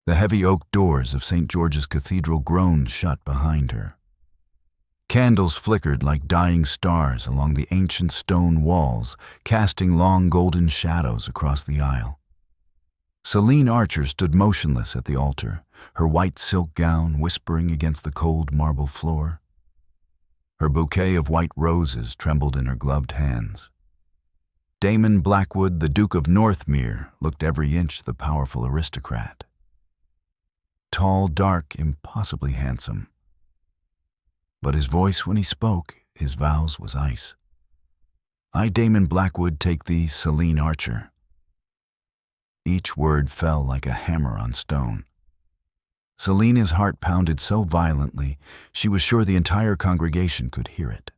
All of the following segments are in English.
The heavy oak doors of St. George's Cathedral groaned shut behind her. Candles flickered like dying stars along the ancient stone walls, casting long golden shadows across the aisle. Selene Archer stood motionless at the altar, her white silk gown whispering against the cold marble floor. Her bouquet of white roses trembled in her gloved hands. Damon Blackwood, the Duke of Northmere, looked every inch the powerful aristocrat. Tall, dark, impossibly handsome. But his voice when he spoke, his vows was ice. I, Damon Blackwood, take thee, Selene Archer. Each word fell like a hammer on stone. Selene's heart pounded so violently, she was sure the entire congregation could hear it.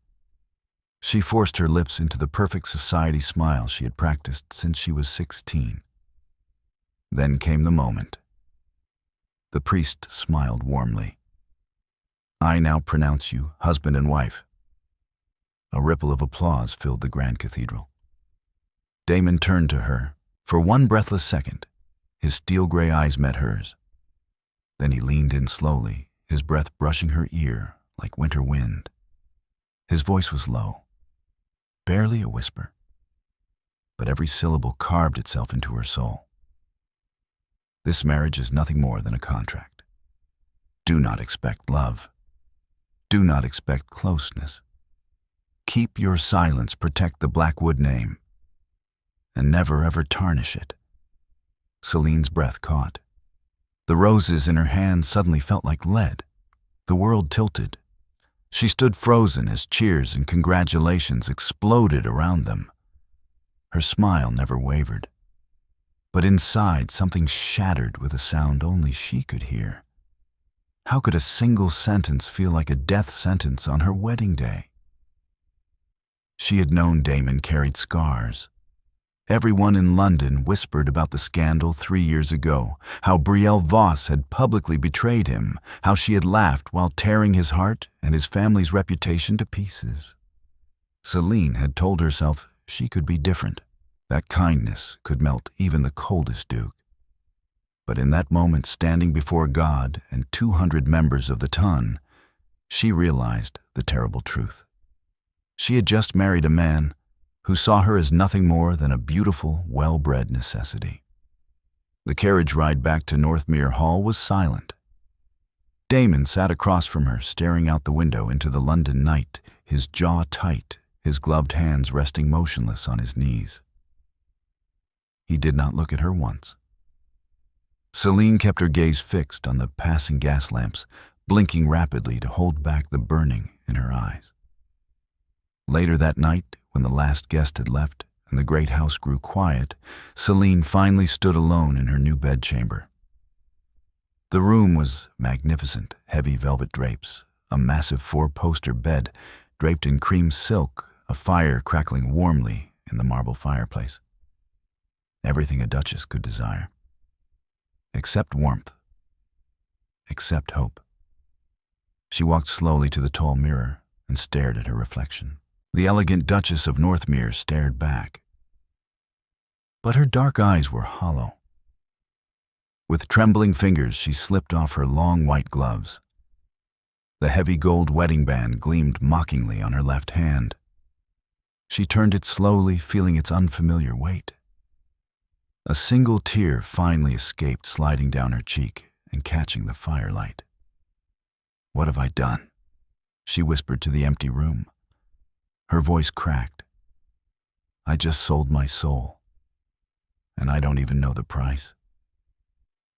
She forced her lips into the perfect society smile she had practiced since she was 16. Then came the moment. The priest smiled warmly. I now pronounce you husband and wife. A ripple of applause filled the grand cathedral. Damon turned to her. For one breathless second, his steel-gray eyes met hers. Then he leaned in slowly, his breath brushing her ear like winter wind. His voice was low, barely a whisper, but every syllable carved itself into her soul. This marriage is nothing more than a contract. Do not expect love. Do not expect closeness. Keep your silence, protect the Blackwood name, and never ever tarnish it. Selene's breath caught. The roses in her hands suddenly felt like lead. The world tilted. She stood frozen as cheers and congratulations exploded around them. Her smile never wavered. But inside, something shattered with a sound only she could hear. How could a single sentence feel like a death sentence on her wedding day? She had known Damon carried scars. Everyone in London whispered about the scandal 3 years ago, how Brielle Voss had publicly betrayed him, how she had laughed while tearing his heart and his family's reputation to pieces. Selene had told herself she could be different, that kindness could melt even the coldest duke. But in that moment, standing before God and 200 members of the ton, she realized the terrible truth. She had just married a man who saw her as nothing more than a beautiful, well-bred necessity. The carriage ride back to Northmere Hall was silent. Damon sat across from her, staring out the window into the London night, his jaw tight, his gloved hands resting motionless on his knees. He did not look at her once. Selene kept her gaze fixed on the passing gas lamps, blinking rapidly to hold back the burning in her eyes. Later that night, when the last guest had left and the great house grew quiet, Selene finally stood alone in her new bedchamber. The room was magnificent, heavy velvet drapes, a massive 4-poster bed draped in cream silk, a fire crackling warmly in the marble fireplace. Everything a duchess could desire. Except warmth. Except hope. She walked slowly to the tall mirror and stared at her reflection. The elegant Duchess of Northmere stared back. But her dark eyes were hollow. With trembling fingers, she slipped off her long white gloves. The heavy gold wedding band gleamed mockingly on her left hand. She turned it slowly, feeling its unfamiliar weight. A single tear finally escaped, sliding down her cheek and catching the firelight. "What have I done?" she whispered to the empty room. Her voice cracked. "I just sold my soul, and I don't even know the price."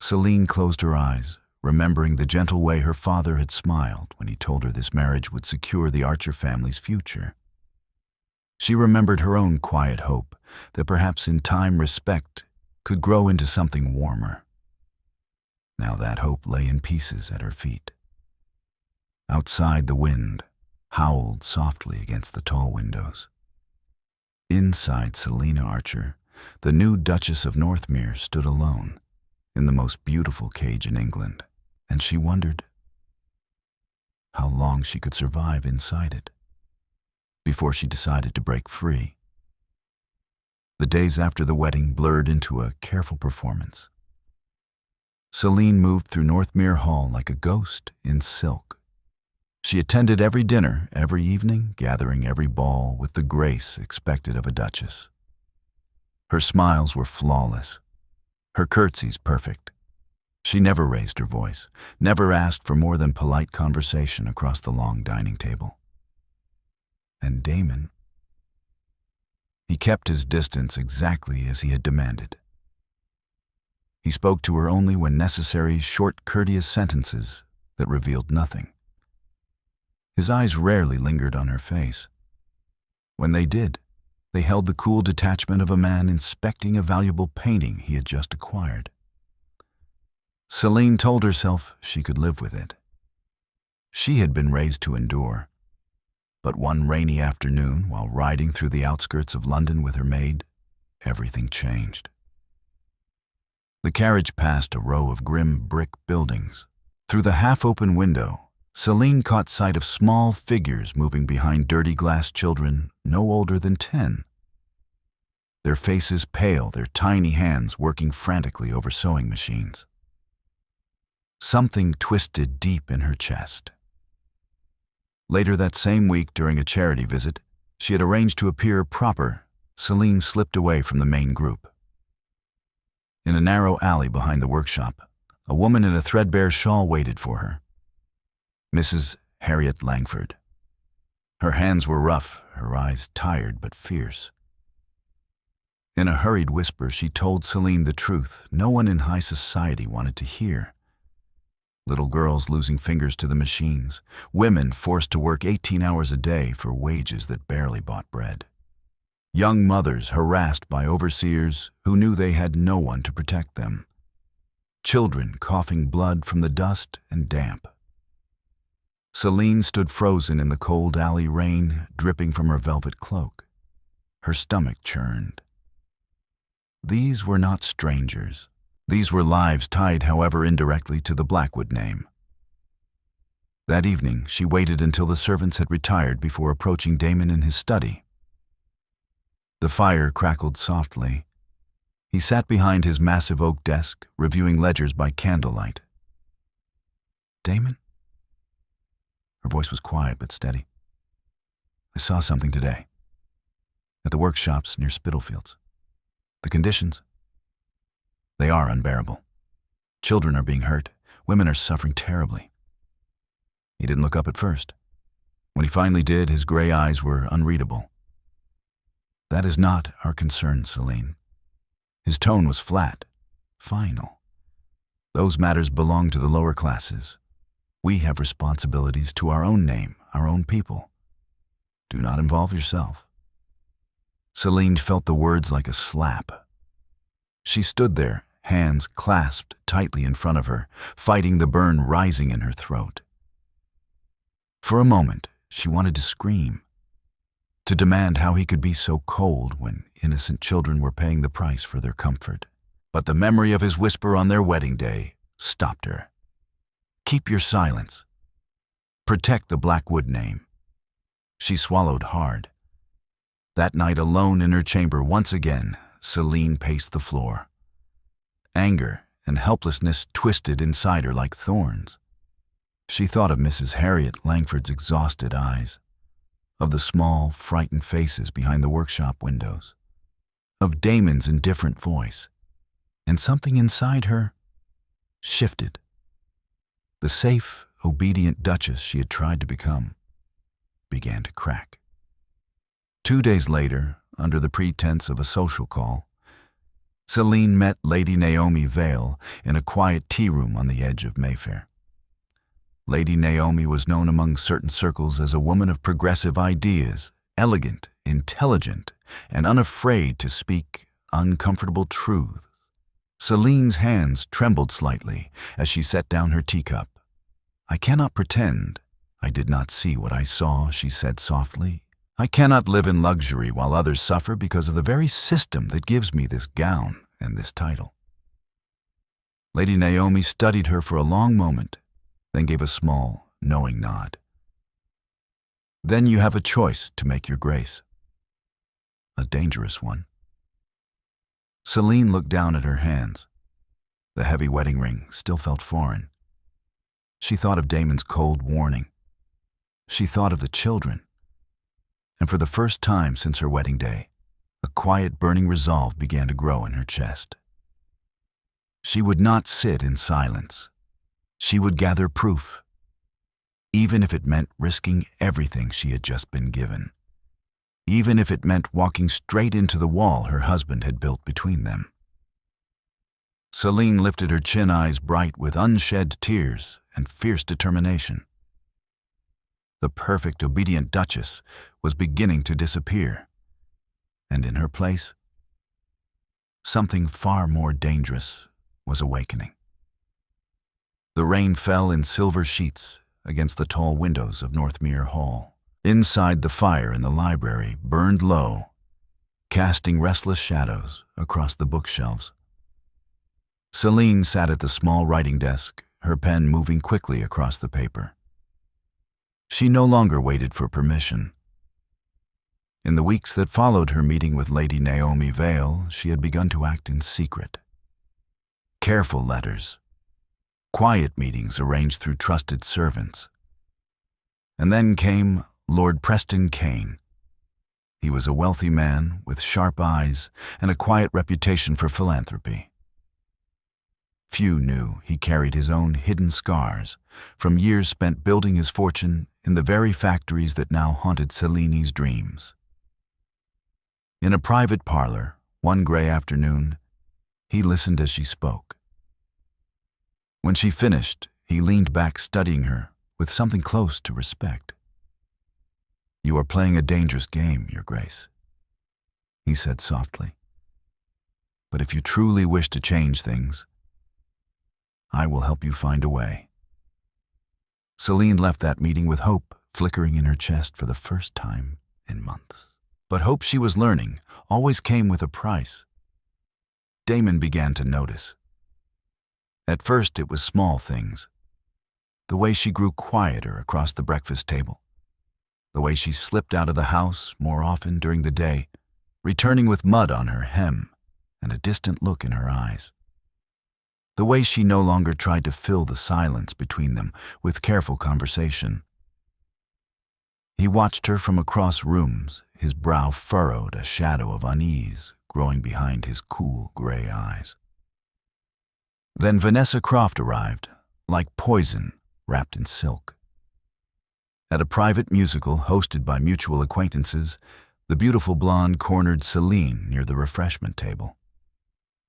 Selene closed her eyes, remembering the gentle way her father had smiled when he told her this marriage would secure the Archer family's future. She remembered her own quiet hope that perhaps in time respect could grow into something warmer. Now that hope lay in pieces at her feet. Outside, the wind howled softly against the tall windows. Inside, Selene Archer, the new Duchess of Northmere, stood alone in the most beautiful cage in England, and she wondered how long she could survive inside it before she decided to break free. The days after the wedding blurred into a careful performance. Selene moved through Northmere Hall like a ghost in silk. She attended every dinner, every evening, gathering every ball with the grace expected of a duchess. Her smiles were flawless, her curtsies perfect. She never raised her voice, never asked for more than polite conversation across the long dining table. And Damon, he kept his distance exactly as he had demanded. He spoke to her only when necessary, short, courteous sentences that revealed nothing. His eyes rarely lingered on her face. When they did, they held the cool detachment of a man inspecting a valuable painting he had just acquired. Selene told herself she could live with it. She had been raised to endure. But one rainy afternoon, while riding through the outskirts of London with her maid, everything changed. The carriage passed a row of grim brick buildings. Through the half-open window, Selene caught sight of small figures moving behind dirty glass children no older than 10. Their faces pale, their tiny hands working frantically over sewing machines. Something twisted deep in her chest. Later that same week, during a charity visit, she had arranged to appear proper. Selene slipped away from the main group. In a narrow alley behind the workshop, a woman in a threadbare shawl waited for her. Mrs. Harriet Langford. Her hands were rough, her eyes tired but fierce. In a hurried whisper, she told Selene the truth no one in high society wanted to hear. Little girls losing fingers to the machines, women forced to work 18 hours a day for wages that barely bought bread. Young mothers harassed by overseers who knew they had no one to protect them. Children coughing blood from the dust and damp. Selene stood frozen in the cold alley rain, dripping from her velvet cloak. Her stomach churned. These were not strangers. These were lives tied, however indirectly, to the Blackwood name. That evening, she waited until the servants had retired before approaching Damon in his study. The fire crackled softly. He sat behind his massive oak desk, reviewing ledgers by candlelight. "Damon?" Her voice was quiet but steady. "I saw something today. At the workshops near Spitalfields. The conditions, they are unbearable. Children are being hurt. Women are suffering terribly." He didn't look up at first. When he finally did, his gray eyes were unreadable. "That is not our concern, Selene." His tone was flat, final. "Those matters belong to the lower classes. We have responsibilities to our own name, our own people. Do not involve yourself." Selene felt the words like a slap. She stood there, hands clasped tightly in front of her, fighting the burn rising in her throat. For a moment, she wanted to scream, to demand how he could be so cold when innocent children were paying the price for their comfort. But the memory of his whisper on their wedding day stopped her. "Keep your silence. Protect the Blackwood name." She swallowed hard. That night, alone in her chamber once again, Selene paced the floor. Anger and helplessness twisted inside her like thorns. She thought of Mrs. Harriet Langford's exhausted eyes, of the small, frightened faces behind the workshop windows, of Damon's indifferent voice, and something inside her shifted. The safe, obedient duchess she had tried to become began to crack. 2 days later, under the pretense of a social call, Selene met Lady Naomi Vale in a quiet tea room on the edge of Mayfair. Lady Naomi was known among certain circles as a woman of progressive ideas, elegant, intelligent, and unafraid to speak uncomfortable truths. Selene's hands trembled slightly as she set down her teacup. "I cannot pretend I did not see what I saw," she said softly. "I cannot live in luxury while others suffer because of the very system that gives me this gown and this title." Lady Naomi studied her for a long moment, then gave a small, knowing nod. "Then you have a choice to make, Your Grace. A dangerous one." Selene looked down at her hands. The heavy wedding ring still felt foreign. She thought of Damon's cold warning. She thought of the children. And for the first time since her wedding day, a quiet, burning resolve began to grow in her chest. She would not sit in silence. She would gather proof, even if it meant risking everything she had just been given, even if it meant walking straight into the wall her husband had built between them. Selene lifted her chin, eyes bright with unshed tears and fierce determination. The perfect, obedient Duchess was beginning to disappear, and in her place, something far more dangerous was awakening. The rain fell in silver sheets against the tall windows of Northmere Hall. Inside, the fire in the library burned low, casting restless shadows across the bookshelves. Selene sat at the small writing desk, her pen moving quickly across the paper. She no longer waited for permission. In the weeks that followed her meeting with Lady Naomi Vale, she had begun to act in secret. Careful letters, quiet meetings arranged through trusted servants. And then came Lord Preston Kane. He was a wealthy man with sharp eyes and a quiet reputation for philanthropy. Few knew he carried his own hidden scars from years spent building his fortune in the very factories that now haunted Selene's dreams. In a private parlor, one gray afternoon, he listened as she spoke. When she finished, he leaned back, studying her with something close to respect. "You are playing a dangerous game, Your Grace," he said softly. "But if you truly wish to change things, I will help you find a way." Selene left that meeting with hope flickering in her chest for the first time in months. But hope, she was learning, always came with a price. Damon began to notice. At first, it was small things. The way she grew quieter across the breakfast table. The way she slipped out of the house more often during the day, returning with mud on her hem and a distant look in her eyes. The way she no longer tried to fill the silence between them with careful conversation. He watched her from across rooms, his brow furrowed, a shadow of unease growing behind his cool gray eyes. Then Vanessa Croft arrived, like poison wrapped in silk. At a private musical hosted by mutual acquaintances, the beautiful blonde cornered Selene near the refreshment table.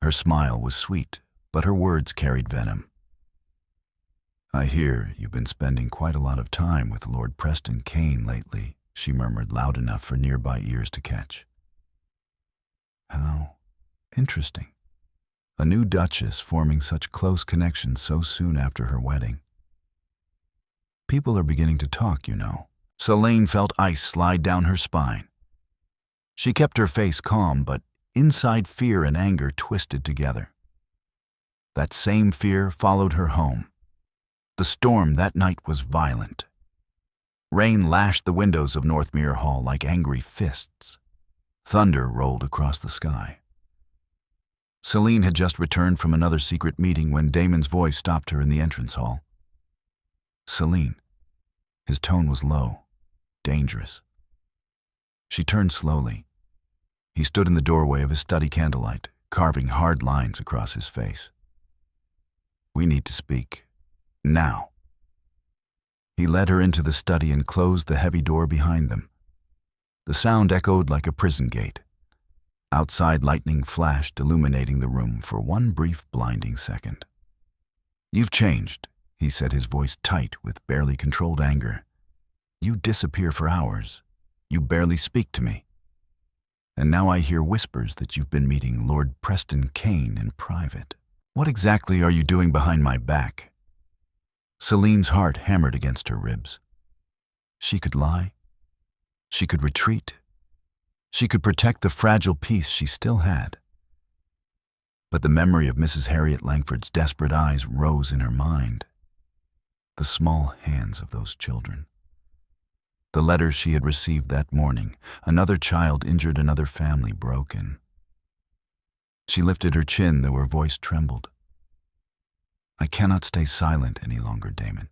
Her smile was sweet, but her words carried venom. "I hear you've been spending quite a lot of time with Lord Preston Kane lately," she murmured loud enough for nearby ears to catch. "How interesting. A new duchess forming such close connections so soon after her wedding. People are beginning to talk, you know." Selene felt ice slide down her spine. She kept her face calm, but inside fear and anger twisted together. That same fear followed her home. The storm that night was violent. Rain lashed the windows of Northmere Hall like angry fists. Thunder rolled across the sky. Selene had just returned from another secret meeting when Damon's voice stopped her in the entrance hall. "Selene." His tone was low, dangerous. She turned slowly. He stood in the doorway of his study candlelight, carving hard lines across his face. "We need to speak. Now." He led her into the study and closed the heavy door behind them. The sound echoed like a prison gate. Outside, lightning flashed, illuminating the room for one brief, blinding second. "You've changed," he said, his voice tight with barely controlled anger. "You disappear for hours. You barely speak to me. And now I hear whispers that you've been meeting Lord Preston Kane in private. What exactly are you doing behind my back?" Selene's heart hammered against her ribs. She could lie. She could retreat. She could protect the fragile peace she still had. But the memory of Mrs. Harriet Langford's desperate eyes rose in her mind. The small hands of those children. The letters she had received that morning, another child injured, another family broken. She lifted her chin, though her voice trembled. I cannot stay silent any longer, Damon.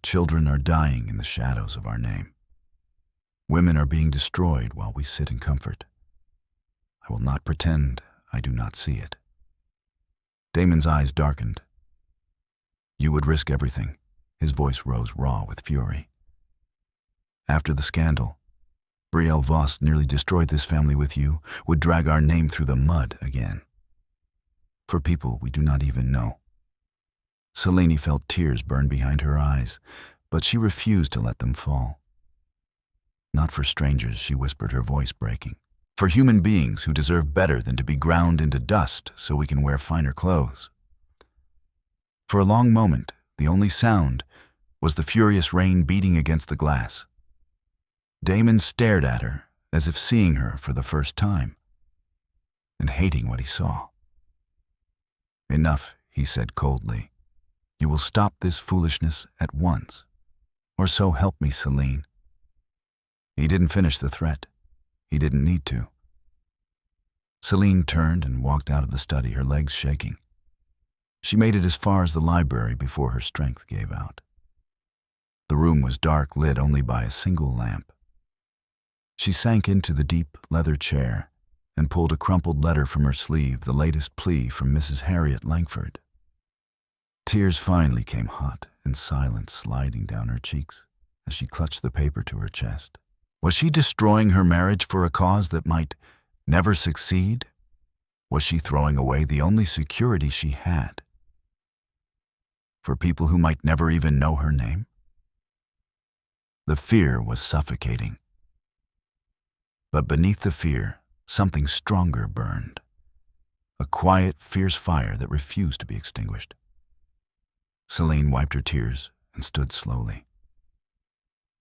Children are dying in the shadows of our name. Women are being destroyed while we sit in comfort. I will not pretend I do not see it. Damon's eyes darkened. You would risk everything. His voice rose raw with fury. After the scandal, Brielle Voss nearly destroyed this family with you, would drag our name through the mud again. For people we do not even know. Selene felt tears burn behind her eyes, but she refused to let them fall. Not for strangers, she whispered, her voice breaking. For human beings who deserve better than to be ground into dust so we can wear finer clothes. For a long moment, the only sound was the furious rain beating against the glass. Damon stared at her as if seeing her for the first time, and hating what he saw. Enough, he said coldly. You will stop this foolishness at once, or so help me, Selene. He didn't finish the threat. He didn't need to. Selene turned and walked out of the study, her legs shaking. She made it as far as the library before her strength gave out. The room was dark, lit only by a single lamp. She sank into the deep leather chair and pulled a crumpled letter from her sleeve, the latest plea from Mrs. Harriet Langford. Tears finally came hot and silent sliding down her cheeks as she clutched the paper to her chest. Was she destroying her marriage for a cause that might never succeed? Was she throwing away the only security she had? For people who might never even know her name? The fear was suffocating. But beneath the fear, something stronger burned. A quiet, fierce fire that refused to be extinguished. Selene wiped her tears and stood slowly.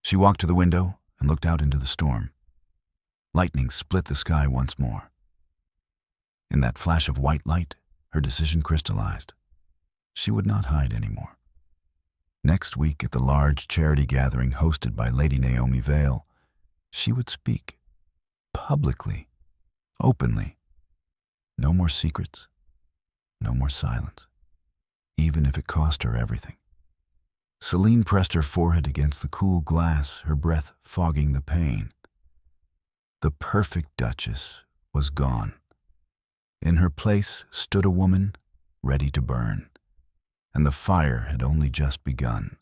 She walked to the window and looked out into the storm. Lightning split the sky once more. In that flash of white light, her decision crystallized. She would not hide anymore. Next week at the large charity gathering hosted by Lady Naomi Vale, she would speak. Publicly. Openly. No more secrets. No more silence. Even if it cost her everything. Selene pressed her forehead against the cool glass, her breath fogging the pain. The perfect Duchess was gone. In her place stood a woman ready to burn, and the fire had only just begun.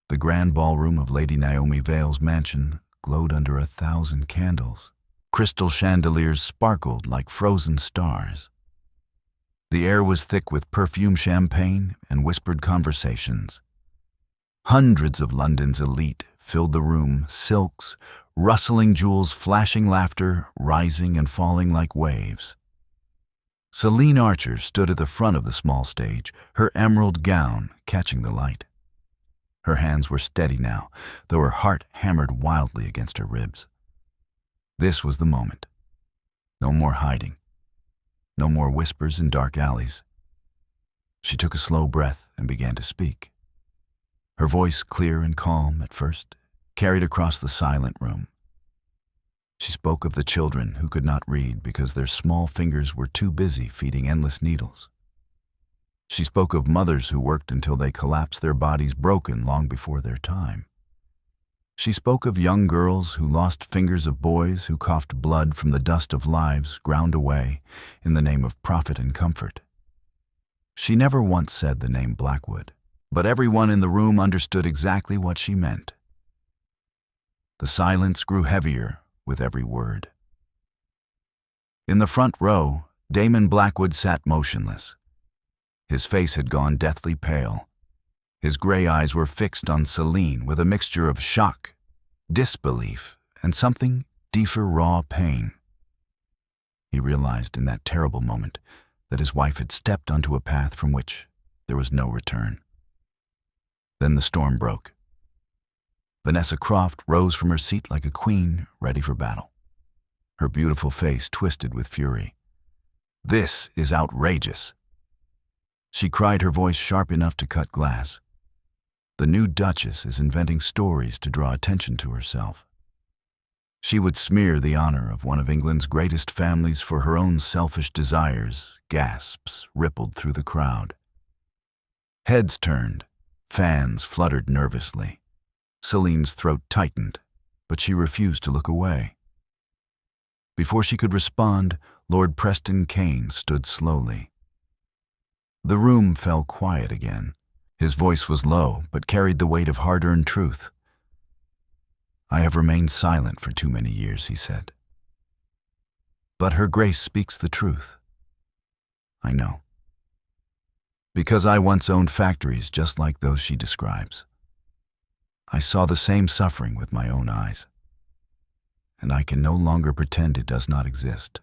The grand ballroom of Lady Naomi Vale's mansion glowed under 1,000 candles. Crystal chandeliers sparkled like frozen stars. The air was thick with perfumed champagne and whispered conversations. Hundreds of London's elite filled the room, silks, rustling jewels, flashing laughter, rising and falling like waves. Selene Archer stood at the front of the small stage, her emerald gown catching the light. Her hands were steady now, though her heart hammered wildly against her ribs. This was the moment. No more hiding. No more whispers in dark alleys. She took a slow breath and began to speak. Her voice, clear and calm at first, carried across the silent room. She spoke of the children who could not read because their small fingers were too busy feeding endless needles. She spoke of mothers who worked until they collapsed, their bodies broken long before their time. She spoke of young girls who lost fingers, of boys who coughed blood from the dust of lives ground away in the name of profit and comfort. She never once said the name Blackwood, but everyone in the room understood exactly what she meant. The silence grew heavier with every word. In the front row, Damon Blackwood sat motionless. His face had gone deathly pale. His gray eyes were fixed on Selene with a mixture of shock, disbelief, and something deeper, raw pain. He realized in that terrible moment that his wife had stepped onto a path from which there was no return. Then the storm broke. Vanessa Croft rose from her seat like a queen ready for battle. Her beautiful face twisted with fury. "This is outrageous," she cried, her voice sharp enough to cut glass. "The new Duchess is inventing stories to draw attention to herself. She would smear the honor of one of England's greatest families for her own selfish desires." Gasps rippled through the crowd. Heads turned, fans fluttered nervously. Selene's throat tightened, but she refused to look away. Before she could respond, Lord Preston Kane stood slowly. The room fell quiet again. His voice was low, but carried the weight of hard-earned truth. "I have remained silent for too many years," he said. "But Her Grace speaks the truth. I know. Because I once owned factories just like those she describes. I saw the same suffering with my own eyes, and I can no longer pretend it does not exist."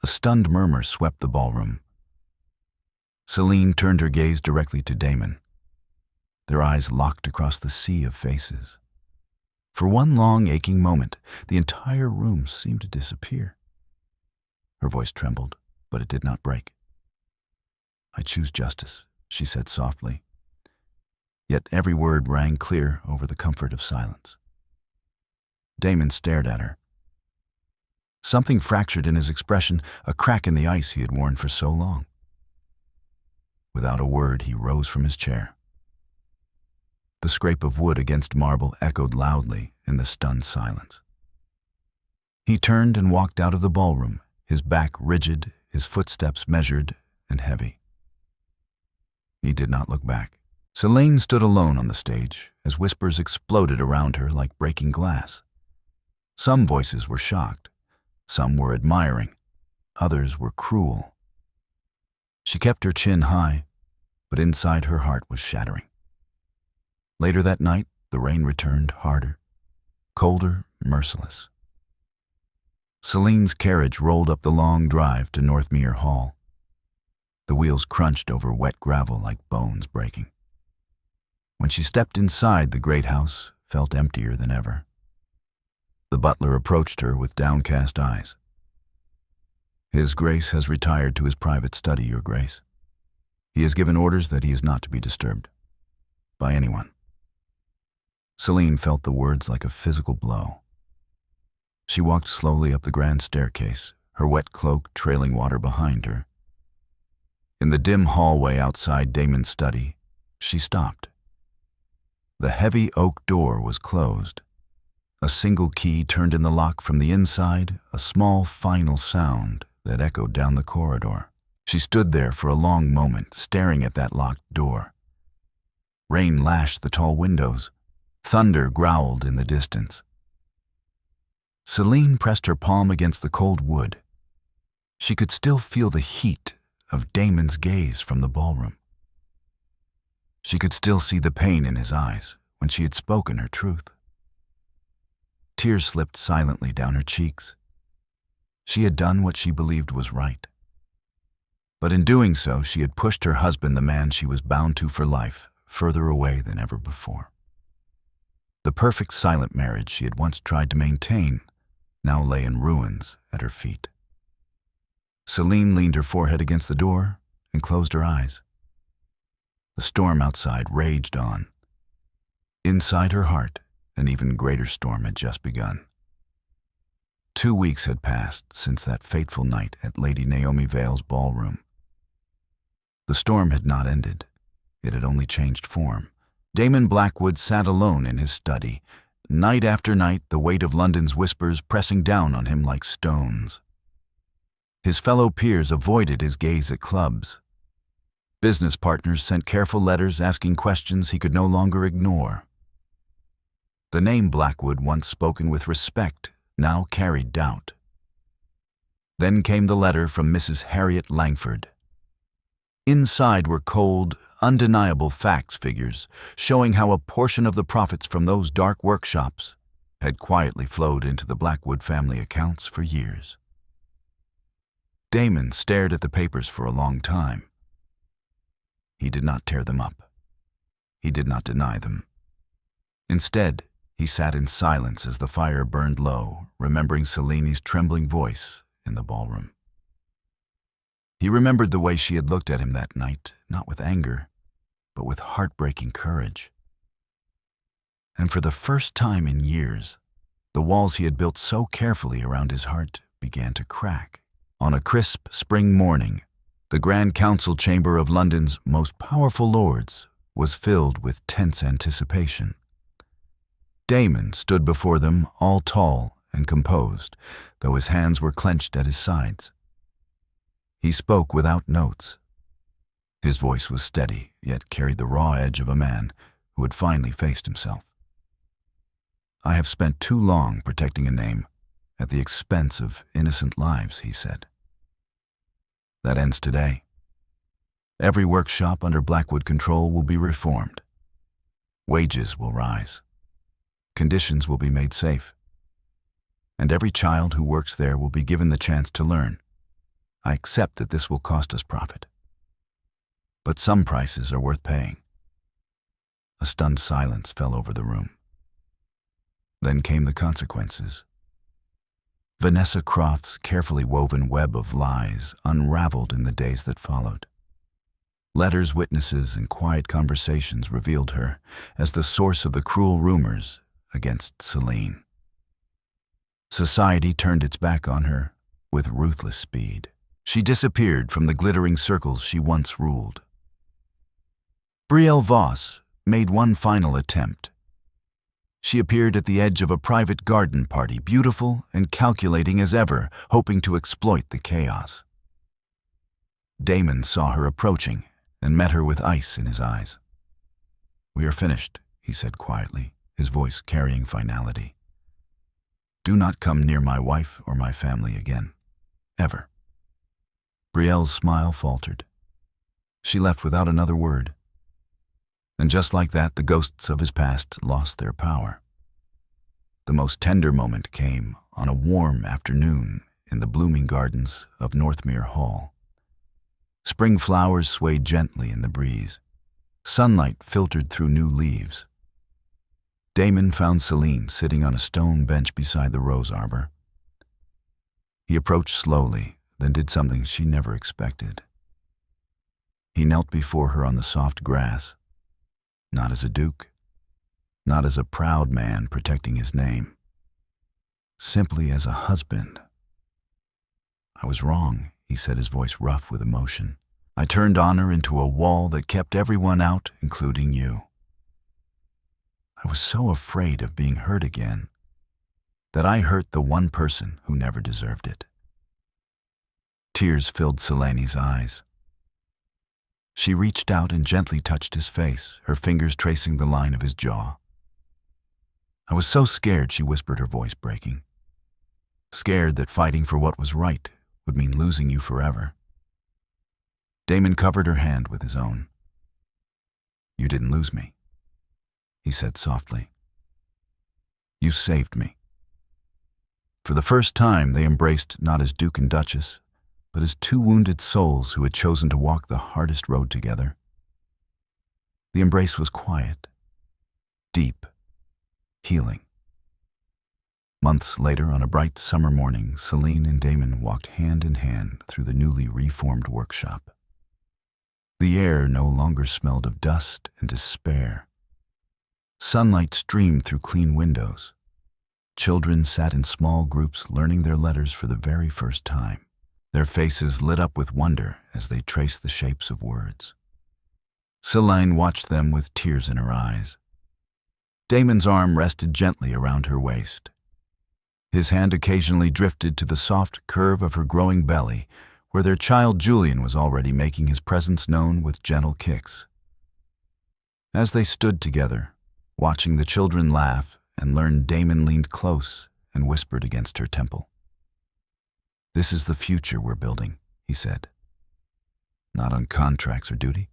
A stunned murmur swept the ballroom. Selene turned her gaze directly to Damon. Their eyes locked across the sea of faces. For one long, aching moment, the entire room seemed to disappear. Her voice trembled, but it did not break. "I choose justice," she said softly. Yet every word rang clear over the comfort of silence. Damon stared at her. Something fractured in his expression, a crack in the ice he had worn for so long. Without a word, he rose from his chair. The scrape of wood against marble echoed loudly in the stunned silence. He turned and walked out of the ballroom, his back rigid, his footsteps measured and heavy. He did not look back. Selene stood alone on the stage as whispers exploded around her like breaking glass. Some voices were shocked, some were admiring, others were cruel. She kept her chin high, but inside her heart was shattering. Later that night, the rain returned harder, colder, merciless. Selene's carriage rolled up the long drive to Northmere Hall. The wheels crunched over wet gravel like bones breaking. When she stepped inside, the great house felt emptier than ever. The butler approached her with downcast eyes. "His Grace has retired to his private study, Your Grace. He has given orders that he is not to be disturbed by anyone." Selene felt the words like a physical blow. She walked slowly up the grand staircase, her wet cloak trailing water behind her. In the dim hallway outside Damon's study, she stopped. The heavy oak door was closed. A single key turned in the lock from the inside, a small final sound that echoed down the corridor. She stood there for a long moment, staring at that locked door. Rain lashed the tall windows. Thunder growled in the distance. Selene pressed her palm against the cold wood. She could still feel the heat of Damon's gaze from the ballroom. She could still see the pain in his eyes when she had spoken her truth. Tears slipped silently down her cheeks. She had done what she believed was right. But in doing so, she had pushed her husband, the man she was bound to for life, further away than ever before. The perfect silent marriage she had once tried to maintain now lay in ruins at her feet. Selene leaned her forehead against the door and closed her eyes. The storm outside raged on. Inside her heart, an even greater storm had just begun. 2 weeks had passed since that fateful night at Lady Naomi Vale's ballroom. The storm had not ended. It had only changed form. Damon Blackwood sat alone in his study, night after night, the weight of London's whispers pressing down on him like stones. His fellow peers avoided his gaze at clubs. Business partners sent careful letters asking questions he could no longer ignore. The name Blackwood, once spoken with respect, now carried doubt. Then came the letter from Mrs. Harriet Langford. Inside were cold, undeniable facts figures showing how a portion of the profits from those dark workshops had quietly flowed into the Blackwood family accounts for years. Damon stared at the papers for a long time. He did not tear them up. He did not deny them. Instead, he sat in silence as the fire burned low, remembering Selene's trembling voice in the ballroom. He remembered the way she had looked at him that night, not with anger, but with heartbreaking courage. And for the first time in years, the walls he had built so carefully around his heart began to crack. On a crisp spring morning, The Grand Council chamber of London's most powerful lords was filled with tense anticipation. Damon stood before them, all tall and composed, though his hands were clenched at his sides. He spoke without notes. His voice was steady, yet carried the raw edge of a man who had finally faced himself. "I have spent too long protecting a name at the expense of innocent lives," he said. "That ends today. Every workshop under Blackwood control will be reformed. Wages will rise. Conditions will be made safe. And every child who works there will be given the chance to learn. I accept that this will cost us profit. But some prices are worth paying." A stunned silence fell over the room. Then came the consequences. Vanessa Croft's carefully woven web of lies unraveled in the days that followed. Letters, witnesses, and quiet conversations revealed her as the source of the cruel rumors against Selene. Society turned its back on her with ruthless speed. She disappeared from the glittering circles she once ruled. Brielle Voss made one final attempt. She appeared at the edge of a private garden party, beautiful and calculating as ever, hoping to exploit the chaos. Damon saw her approaching and met her with ice in his eyes. "We are finished," he said quietly, his voice carrying finality. "Do not come near my wife or my family again. Ever." Brielle's smile faltered. She left without another word. And just like that, the ghosts of his past lost their power. The most tender moment came on a warm afternoon in the blooming gardens of Northmere Hall. Spring flowers swayed gently in the breeze. Sunlight filtered through new leaves. Damon found Selene sitting on a stone bench beside the rose arbor. He approached slowly, then did something she never expected. He knelt before her on the soft grass, not as a duke, not as a proud man protecting his name, simply as a husband. "I was wrong," he said, his voice rough with emotion. "I turned honor into a wall that kept everyone out, including you. I was so afraid of being hurt again that I hurt the one person who never deserved it." Tears filled Selene's eyes. She reached out and gently touched his face, her fingers tracing the line of his jaw. "I was so scared," she whispered, her voice breaking. "Scared that fighting for what was right would mean losing you forever." Damon covered her hand with his own. "You didn't lose me," he said softly. "You saved me." For the first time, they embraced not as Duke and Duchess, but as two wounded souls who had chosen to walk the hardest road together. The embrace was quiet, deep, healing. Months later, on a bright summer morning, Selene and Damon walked hand in hand through the newly reformed workshop. The air no longer smelled of dust and despair. Sunlight streamed through clean windows. Children sat in small groups learning their letters for the very first time. Their faces lit up with wonder as they traced the shapes of words. Selene watched them with tears in her eyes. Damon's arm rested gently around her waist. His hand occasionally drifted to the soft curve of her growing belly, where their child Julian was already making his presence known with gentle kicks. As they stood together, watching the children laugh and learn, Damon leaned close and whispered against her temple. "This is the future we're building," he said. "Not on contracts or duty,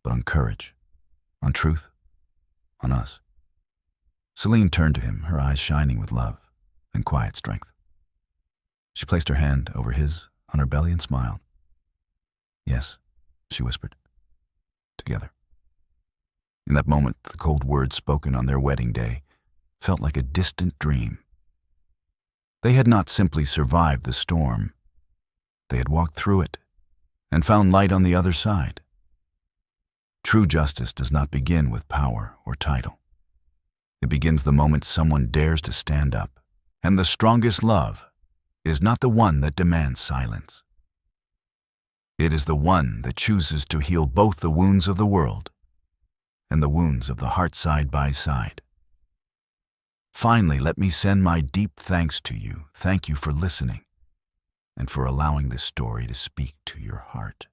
but on courage, on truth, on us." Selene turned to him, her eyes shining with love and quiet strength. She placed her hand over his on her belly and smiled. "Yes," she whispered. "Together." In that moment, the cold words spoken on their wedding day felt like a distant dream. They had not simply survived the storm. They had walked through it and found light on the other side. True justice does not begin with power or title. It begins the moment someone dares to stand up. And the strongest love is not the one that demands silence. It is the one that chooses to heal both the wounds of the world and the wounds of the heart side by side. Finally, let me send my deep thanks to you. Thank you for listening and for allowing this story to speak to your heart.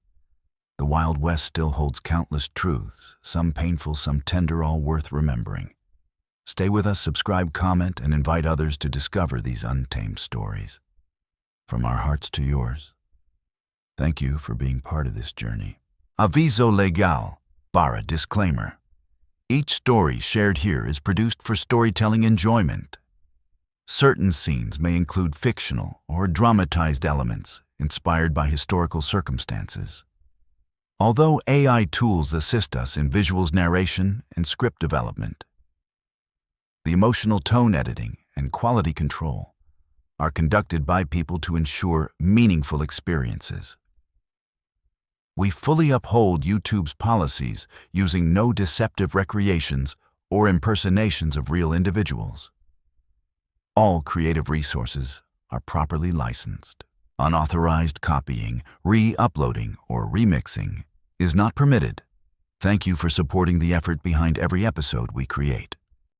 The Wild West still holds countless truths, some painful, some tender, all worth remembering. Stay with us, subscribe, comment, and invite others to discover these untamed stories. From our hearts to yours, thank you for being part of this journey. Aviso legal, barra disclaimer. Each story shared here is produced for storytelling enjoyment. Certain scenes may include fictional or dramatized elements inspired by historical circumstances. Although AI tools assist us in visuals narration and script development, the emotional tone editing and quality control are conducted by people to ensure meaningful experiences. We fully uphold YouTube's policies using no deceptive recreations or impersonations of real individuals. All creative resources are properly licensed. Unauthorized copying, re-uploading, or remixing is not permitted. Thank you for supporting the effort behind every episode we create.